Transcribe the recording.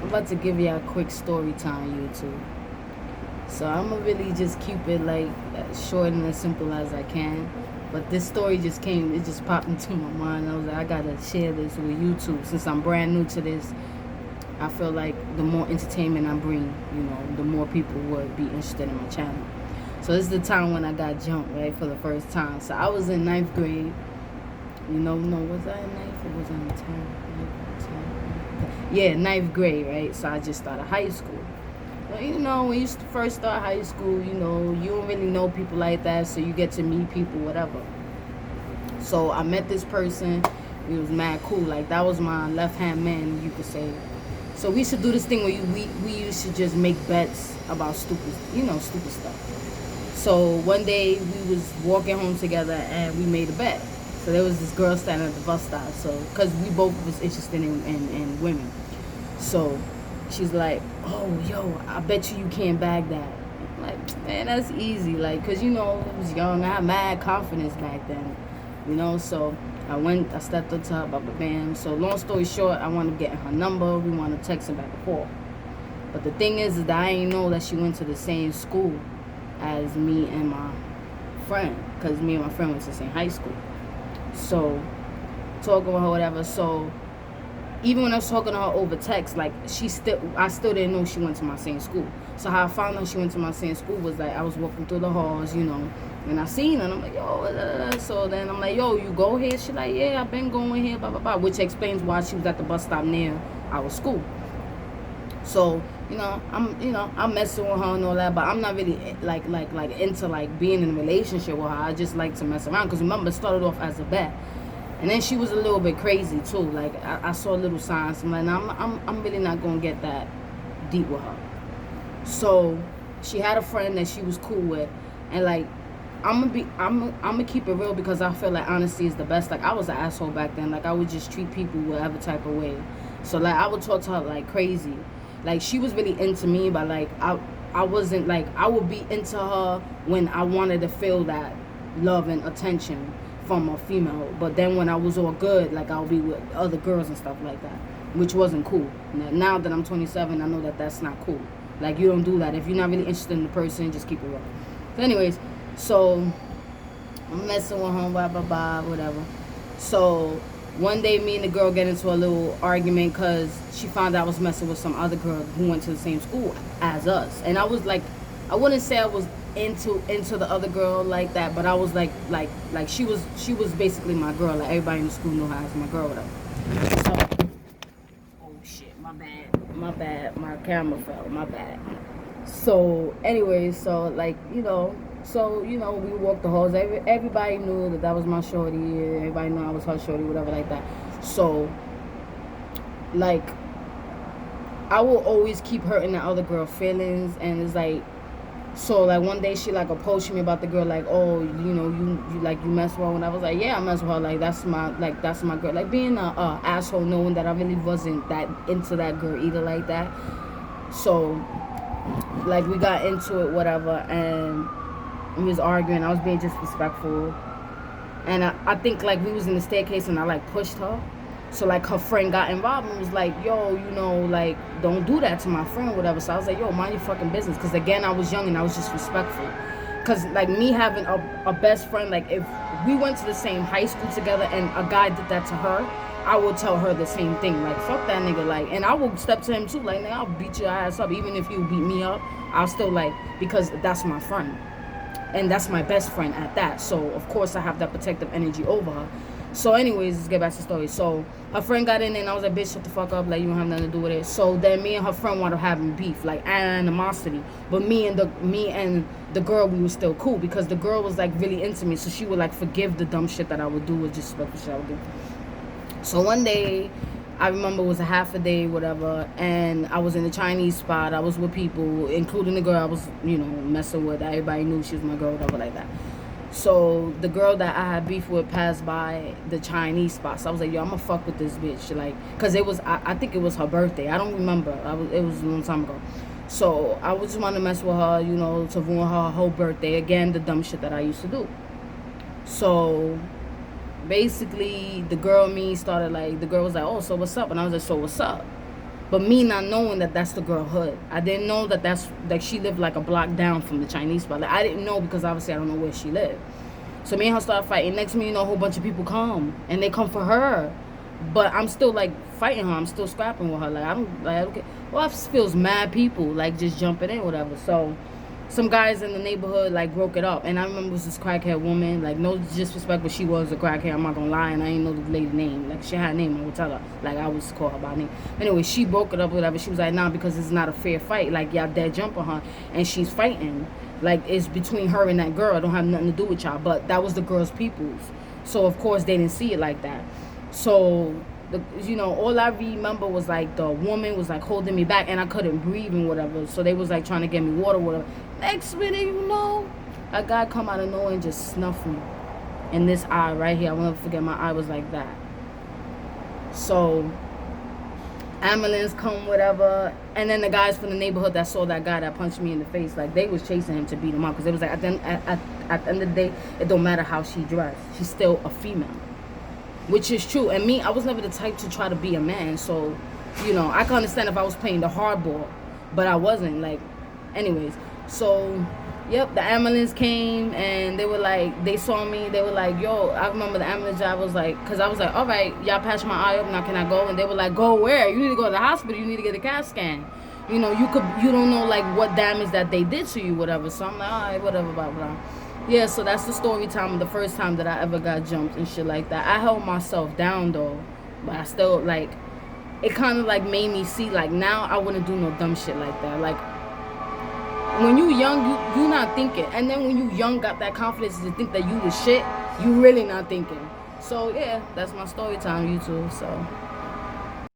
I'm about to give you a quick story time, YouTube. So I'm gonna really just keep it like as short and as simple as I can. But this story just came, it just popped into my mind. I was like, I gotta share this with YouTube since I'm brand new to this. I feel like the more entertainment I bring, the more people would be interested in my channel. So this is the time when I got jumped, right, for the first time. So I was in ninth grade. No, was I in ninth or was I in 10th? Yeah, ninth grade, right? So I just started high school. When you first start high school, you don't really know people like that, so you get to meet people, whatever. So I met this person. He was mad cool. Like, that was my left-hand man, you could say. So we used to do this thing where we used to just make bets about stupid stuff. So one day we was walking home together and we made a bet. So there was this girl standing at the bus stop. So, because we both was interested in women. So she's like, oh, yo, I bet you can't bag that. I'm like, man, that's easy. Like, because, I was young. I had mad confidence back then. So I stepped up to her, bam. So long story short, I wound up getting her number. We wound up texting back and forth. But the thing is that I didn't know that she went to the same school as me and my friend. Because me and my friend went to the same high school. So, talking with her, whatever. So, even when I was talking to her over text, like, I still didn't know she went to my same school. So how I found out she went to my same school was like, I was walking through the halls, and I seen her, and I'm like, yo, so then I'm like, yo, you go here? She like, yeah, I've been going here, blah, blah, blah, which explains why she was at the bus stop near our school. So, I'm messing with her and all that, but I'm not really like into like being in a relationship with her. I just like to mess around, because remember, it started off as a bet. And then she was a little bit crazy too. Like, I saw little signs. I'm like, I'm really not gonna get that deep with her. So she had a friend that she was cool with, and like, I'm gonna keep it real, because I feel like honesty is the best. Like, I was an asshole back then. Like, I would just treat people whatever type of way. So like, I would talk to her like crazy. Like, she was really into me, but like, I wasn't. Like, I would be into her when I wanted to feel that love and attention from a female. But then when I was all good, like, I'll be with other girls and stuff like that, which wasn't cool. Now that I'm 27, I know that that's not cool. Like, you don't do that. If you're not really interested in the person, just keep it real. So anyways, so I'm messing with her, blah, blah, blah, whatever. So one day, me and the girl get into a little argument because she found out I was messing with some other girl who went to the same school as us. And I was like, I wouldn't say I was into the other girl like that, but I was like she was basically my girl. Like, everybody in the school knew her as my girl, whatever. So, oh shit, my bad, my camera fell, my bad. So anyways, so like, we walked the halls. Everybody knew that was my shorty. Everybody knew I was her shorty, whatever like that. So like, I will always keep hurting the other girl feelings, and it's like, so like, one day she like approached me about the girl, like, oh, you like, you mess with her. And I was like, yeah, I mess with her. Like, that's my girl. Like, being a asshole, knowing that I really wasn't that into that girl either like that. So like, we got into it, whatever, and we was arguing. I was being disrespectful, and I think like we was in the staircase, and I like pushed her. So like, her friend got involved and was like, yo, like, don't do that to my friend, whatever. So I was like, yo, mind your fucking business. Because again, I was young and I was just respectful. Because like, me having a best friend, like, if we went to the same high school together and a guy did that to her, I would tell her the same thing. Like, fuck that nigga. Like, and I would step to him too. Like, nigga, I'll beat your ass up. Even if you beat me up, I'll still, like, because that's my friend. And that's my best friend at that. So of course I have that protective energy over her. So anyways, let's get back to the story. So her friend got in there, and I was like, bitch, shut the fuck up. Like, you don't have nothing to do with it. So then me and her friend wound up having beef, like animosity. But me and the girl, we were still cool, because the girl was like really into me. So she would like forgive the dumb shit that I would do, or just what shit I would do. So one day, I remember it was a half a day, whatever, and I was in the Chinese spot. I was with people, including the girl I was, messing with. Everybody knew she was my girl, whatever like that. So the girl that I had beef with passed by the Chinese spot. So I was like, yo, I'm gonna fuck with this bitch. Like, cause it was, I think it was her birthday. I don't remember. It was a long time ago. So I was just wanting to mess with her, to ruin her whole birthday. Again, the dumb shit that I used to do. So basically, the girl was like, oh, so what's up? And I was like, so what's up? But me not knowing that that's the girl hood. I didn't know that that's like she lived like a block down from the Chinese spot. Like I didn't know because obviously I don't know where she lived. So me and her start fighting. Next thing you know, a whole bunch of people come and they come for her. But I'm still like fighting her. I'm still scrapping with her. Like I don't care. Well, I feels mad people like just jumping in, whatever. So some guys in the neighborhood like broke it up, and I remember it was this crackhead woman. Like no disrespect, but she was a crackhead. I'm not gonna lie, and I ain't know the lady name. Like she had a name, I would tell her. Like I was call her by name. Anyway, she broke it up, whatever. She was like, nah, because it's not a fair fight. Like y'all dead jumping her, and she's fighting. Like it's between her and that girl. It don't have nothing to do with y'all. But that was the girl's peoples. So of course they didn't see it like that. So all I remember was like the woman was like holding me back and I couldn't breathe and whatever. So they was like trying to get me water, whatever. Next minute, a guy come out of nowhere and just snuffed me in this eye right here. I'll never forget, my eye was like that. So ambulance come, whatever, and then the guys from the neighborhood that saw that guy that punched me in the face, like they was chasing him to beat him up because it was like at the end of the day, it don't matter how she dressed, she's still a female. Which is true. And me, I was never the type to try to be a man. So, I can understand if I was playing the hardball. But I wasn't. Like, anyways. So, yep, the ambulance came. And they were like, they saw me. They were like, yo, I remember the ambulance driver was like, because I was like, all right, y'all patched my eye up. Now can I go? And they were like, go where? You need to go to the hospital. You need to get a CAT scan. You don't know, like, what damage that they did to you, whatever. So I'm like, all right, whatever, blah, blah. Yeah, so that's the story time, the first time that I ever got jumped and shit like that. I held myself down, though. But I still, like, it kind of, like, made me see, like, now I wouldn't do no dumb shit like that. Like, when you young, you not thinking. And then when you young, got that confidence to think that you the shit, you really not thinking. So, yeah, that's my story time, YouTube, so...